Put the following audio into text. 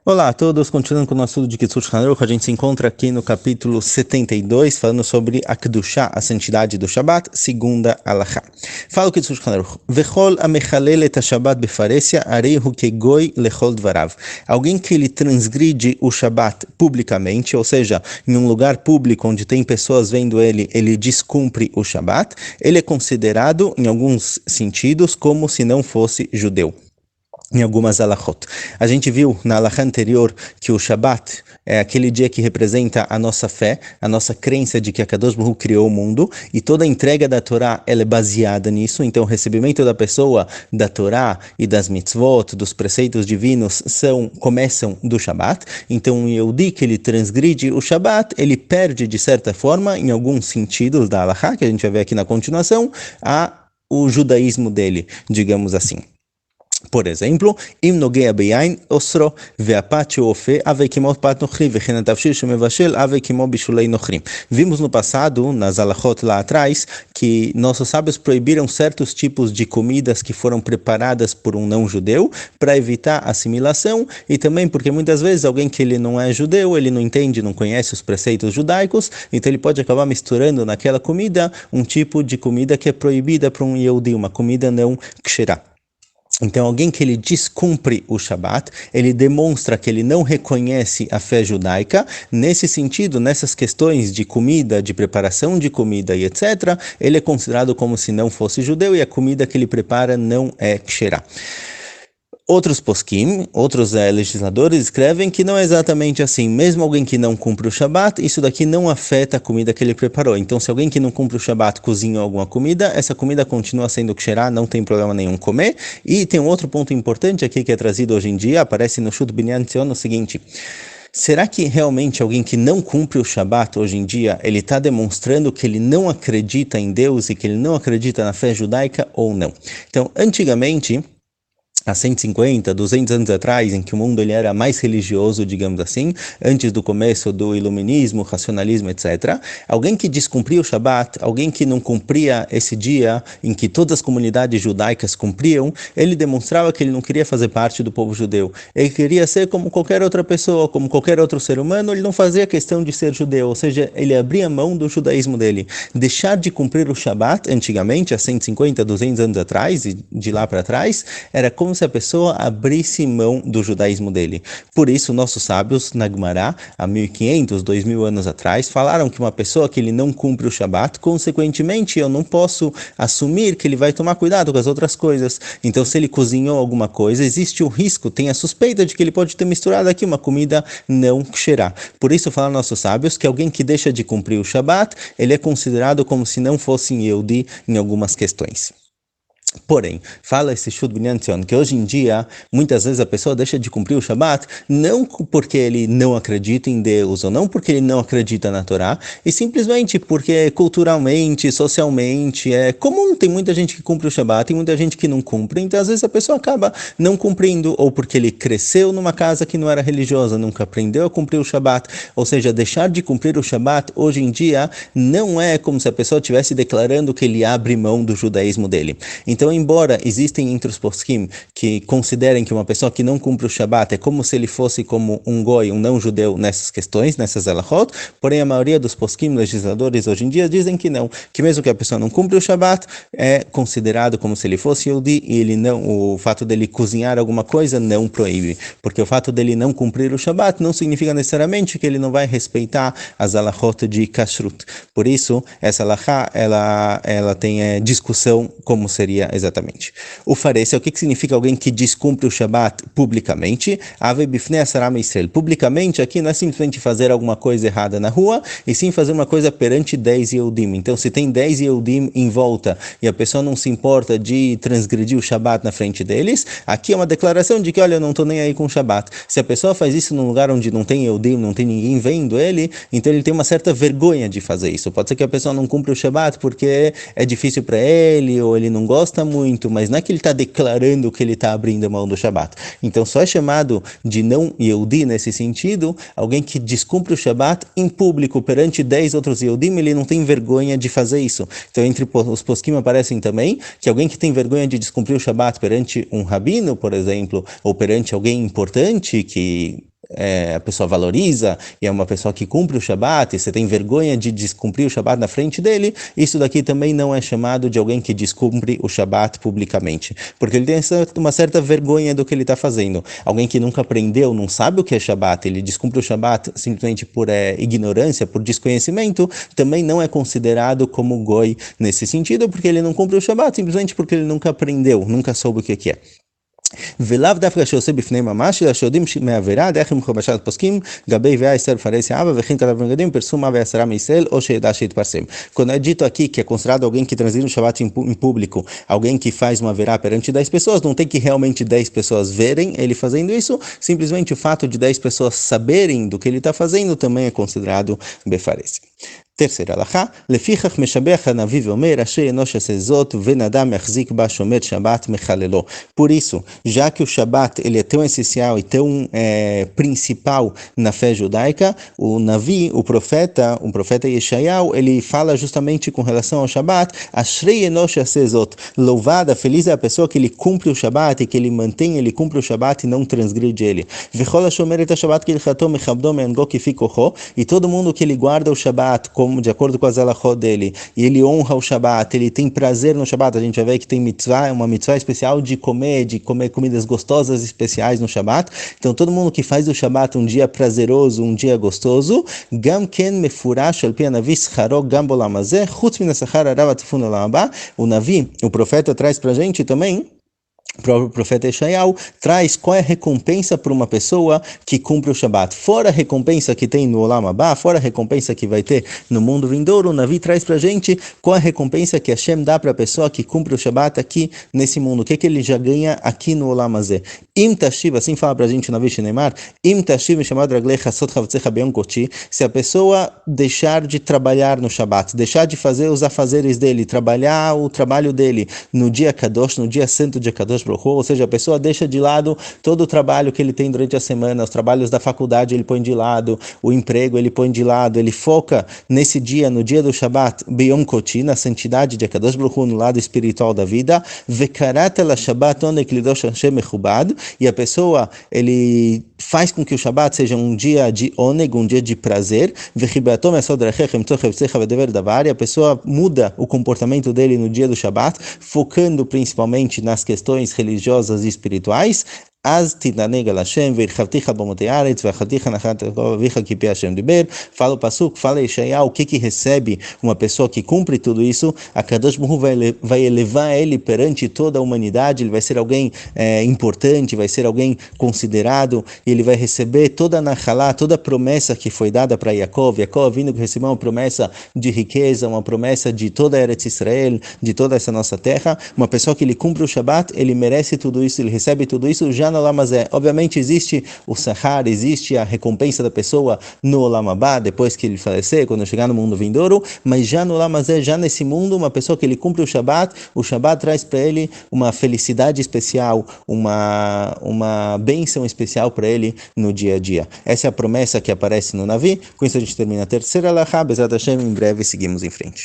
Olá a todos, continuando com o nosso estudo de Kitzur Shulchan Aruch, a gente se encontra aqui no capítulo 72, falando sobre a Kedushá, a santidade do Shabat, segunda Halachá. Fala o Kitzur Shulchan Aruch: Vechol amechalel et ha-Shabat befaresia areihu kegoi lechol dvarav. Alguém que ele transgride o Shabat publicamente, ou seja, em um lugar público onde tem pessoas vendo ele descumpre o Shabat, ele é considerado, em alguns sentidos, como se não fosse judeu. Em algumas halachot. A gente viu na halachá anterior que o Shabat é aquele dia que representa a nossa fé, a nossa crença de que a Kadosh Baruch Hu criou o mundo, e toda a entrega da Torá ela é baseada nisso. Então o recebimento da pessoa da Torá e das mitzvot, dos preceitos divinos, começam do Shabat. Então o Yehudi que ele transgride o Shabat, ele perde de certa forma, em alguns sentidos da halachá, que a gente vai ver aqui na continuação, o judaísmo dele, digamos assim. Por exemplo, im nogea beyain osro ve'apat she'ofe avei kimo pat nochrim vechen atavshil shemevashel avei kimo bishulei nochrim. Vimos no passado, nas halachot lá atrás, que nossos sábios proibiram certos tipos de comidas que foram preparadas por um não-judeu para evitar assimilação e também porque muitas vezes alguém que ele não é judeu, ele não entende, não conhece os preceitos judaicos, então ele pode acabar misturando naquela comida um tipo de comida que é proibida para um Yehudi, uma comida não ksherá. Então, alguém que ele descumpre o Shabat, ele demonstra que ele não reconhece a fé judaica. Nesse sentido, nessas questões de comida, de preparação de comida e etc., ele é considerado como se não fosse judeu e a comida que ele prepara não é ksherá. Outros poskim, outros legisladores escrevem que não é exatamente assim. Mesmo alguém que não cumpre o Shabat, isso daqui não afeta a comida que ele preparou. Então, se alguém que não cumpre o Shabat cozinha alguma comida, essa comida continua sendo ksherá, não tem problema nenhum comer. E tem um outro ponto importante aqui que é trazido hoje em dia, aparece no Shut Binyan Tzion o seguinte: será que realmente alguém que não cumpre o Shabat hoje em dia, ele está demonstrando que ele não acredita em Deus e que ele não acredita na fé judaica ou não? Então, antigamente, há 150, 200 anos atrás, em que o mundo ele era mais religioso, digamos assim, antes do começo do iluminismo, racionalismo, etc., alguém que descumpria o Shabat, alguém que não cumpria esse dia em que todas as comunidades judaicas cumpriam, ele demonstrava que ele não queria fazer parte do povo judeu. Ele queria ser como qualquer outra pessoa, como qualquer outro ser humano, ele não fazia questão de ser judeu, ou seja, ele abria mão do judaísmo dele. Deixar de cumprir o Shabat, antigamente, há 150, 200 anos atrás, e de lá para trás, era como se a pessoa abrisse mão do judaísmo dele. Por isso, nossos sábios, na Gemara, há 1500, 2000 anos atrás, falaram que uma pessoa que ele não cumpre o Shabat, consequentemente, eu não posso assumir que ele vai tomar cuidado com as outras coisas. Então, se ele cozinhou alguma coisa, existe o risco, tem a suspeita de que ele pode ter misturado aqui uma comida não ksherá. Por isso, falaram nossos sábios que alguém que deixa de cumprir o Shabat, ele é considerado como se não fosse Yehudi em algumas questões. Porém, fala esse Shut Binyan Tzion que hoje em dia, muitas vezes a pessoa deixa de cumprir o Shabat não porque ele não acredita em Deus ou não porque ele não acredita na Torá, e simplesmente porque culturalmente, socialmente, é comum, tem muita gente que cumpre o Shabat, tem muita gente que não cumpre, então às vezes a pessoa acaba não cumprindo, ou porque ele cresceu numa casa que não era religiosa, nunca aprendeu a cumprir o Shabat, ou seja, deixar de cumprir o Shabat hoje em dia não é como se a pessoa estivesse declarando que ele abre mão do judaísmo dele. Então, embora existem entre os poskim que considerem que uma pessoa que não cumpre o Shabat é como se ele fosse como um goi, um não-judeu nessas questões, nessas halachot, porém a maioria dos poskim, legisladores hoje em dia, dizem que não, que mesmo que a pessoa não cumpre o Shabat, é considerado como se ele fosse Yehudi e ele não, o fato dele cozinhar alguma coisa não proíbe, porque o fato dele não cumprir o Shabat não significa necessariamente que ele não vai respeitar as halachot de kashrut. Por isso, essa halachá, ela tem discussão como seria exatamente. O farese, o que significa alguém que descumpre o Shabat publicamente? Ave bifnei asaram Israel. Publicamente aqui não é simplesmente fazer alguma coisa errada na rua, e sim fazer uma coisa perante 10 Yehudim. Então, se tem 10 Yehudim em volta e a pessoa não se importa de transgredir o Shabat na frente deles, aqui é uma declaração de que, olha, eu não estou nem aí com o Shabat. Se a pessoa faz isso num lugar onde não tem Yehudim, não tem ninguém vendo ele, então ele tem uma certa vergonha de fazer isso. Pode ser que a pessoa não cumpra o Shabat porque é difícil para ele, ou ele não gosta muito, mas não é que ele está declarando que ele está abrindo a mão do Shabat. Então só é chamado de não Yehudi nesse sentido, alguém que descumpre o Shabat em público perante 10 outros Yehudim, ele não tem vergonha de fazer isso. Então entre os poskim aparecem também que alguém que tem vergonha de descumprir o Shabat perante um rabino, por exemplo, ou perante alguém importante que a pessoa valoriza e é uma pessoa que cumpre o Shabat, e você tem vergonha de descumprir o Shabat na frente dele, isso daqui também não é chamado de alguém que descumpre o Shabat publicamente, porque ele tem uma certa vergonha do que ele está fazendo. Alguém que nunca aprendeu, não sabe o que é Shabat, ele descumpre o Shabat simplesmente por ignorância, por desconhecimento, também não é considerado como goi nesse sentido, porque ele não cumpre o Shabat, simplesmente porque ele nunca aprendeu, nunca soube o que é. ולאו דווקא שעושה בפני ממש, אלא שיודעים מעבירה, דרך מחובשת פוסקים, גבי ויה ישראל פרסי אבא, וכן כתב בנגדים, פרסום אבא 10 מישראל, ou שידע שיתפרסם. Quando é dito aqui que é considerado alguém que transgride o Shabat em público, alguém que faz uma verá perante 10 pessoas, não tem que realmente 10 pessoas verem ele fazendo isso, simplesmente o fato de 10 pessoas saberem do que ele está fazendo também é considerado befarese. Terceira alahá, לפיכך משבח הנביא ואומר, אשר אנוש עשה זאת, ונדם יחזיק בה שומר שבת מחללו. Por isso, já que o Shabat ele é tão essencial e tão principal na fé judaica, o Navi, o profeta Yeshayahu, ele fala justamente com relação ao Shabat, Ashrei enosh yaseh zot, louvada, feliz é a pessoa que ele cumpre o Shabat e que ele mantém, ele cumpre o Shabat e não transgride ele. V'chol hashomer et ha-Shabat k'ilchato mechabdo me'ango k'fi kocho, e todo mundo que ele guarda o Shabat como de acordo com as halachot dele, e ele honra o Shabat, ele tem prazer no Shabat, a gente vai ver que tem mitzvah, uma mitzvah especial de comer comidas gostosas especiais no Shabat, então todo mundo que faz do Shabat um dia prazeroso, um dia gostoso, gam ken mefurash al pi hanavi scharo gam bolam hazeh, chutz min hashachar harav hatzfun olam haba, o Navi, o profeta traz pra gente também, o próprio profeta Yeshayahu traz qual é a recompensa para uma pessoa que cumpre o Shabat. Fora a recompensa que tem no Olam Haba, fora a recompensa que vai ter no mundo vindouro, o Navi traz para a gente qual é a recompensa que Hashem dá para a pessoa que cumpre o Shabat aqui nesse mundo. O que ele já ganha aqui no Olam Hazeh. Im tashiv, assim fala para a gente o Navi Shenemar, Im tashiv chamado raglecha sot chavtzecha beyom kochi, se a pessoa deixar de trabalhar no Shabat, deixar de fazer os afazeres dele, trabalhar o trabalho dele no dia Kadosh, no dia santo de Kadosh, ou seja, a pessoa deixa de lado todo o trabalho que ele tem durante a semana, os trabalhos da faculdade ele põe de lado, o emprego ele põe de lado, ele foca nesse dia, no dia do Shabat, Beyom Koti, na santidade de Akadosh Baruch Hu, no lado espiritual da vida, Vekarat el Shabbat onek lidosh Hashem mechubad, e a pessoa, ele faz com que o Shabat seja um dia de oneg, um dia de prazer, Vechibatom esod rechechem tzor chavtzecha vedever davar, e a pessoa muda o comportamento dele no dia do Shabat, focando principalmente nas questões religiosas e espirituais, אז תתענג על השם והרחבתיך במותי הארץ ואכלתיך נחלת אביך כפי השם דיבר. Fala o Pasuk, fala Yeshayahu, o que recebe uma pessoa que cumpre tudo isso? A Kadosh Baruch Hu vai elevar ele perante toda a humanidade, ele vai ser alguém importante, vai ser alguém considerado, e ele vai receber toda a Nachalá, toda a promessa que foi dada para Yaakov vindo que recebeu uma promessa de riqueza, uma promessa de toda a Eretz Israel, de toda essa nossa terra. Uma pessoa que ele cumpre o Shabat, ele merece tudo isso, ele recebe tudo isso já no Olam Hazeh. Obviamente existe o Sahar, existe a recompensa da pessoa no Olam Haba, depois que ele falecer, quando chegar no mundo vindouro, mas já no Olam Hazeh, já nesse mundo, uma pessoa que ele cumpre o Shabat traz para ele uma felicidade especial, uma bênção especial para ele no dia a dia. Essa é a promessa que aparece no Navi. Com isso a gente termina a terceira alahá, Bezrat Hashem, em breve seguimos em frente.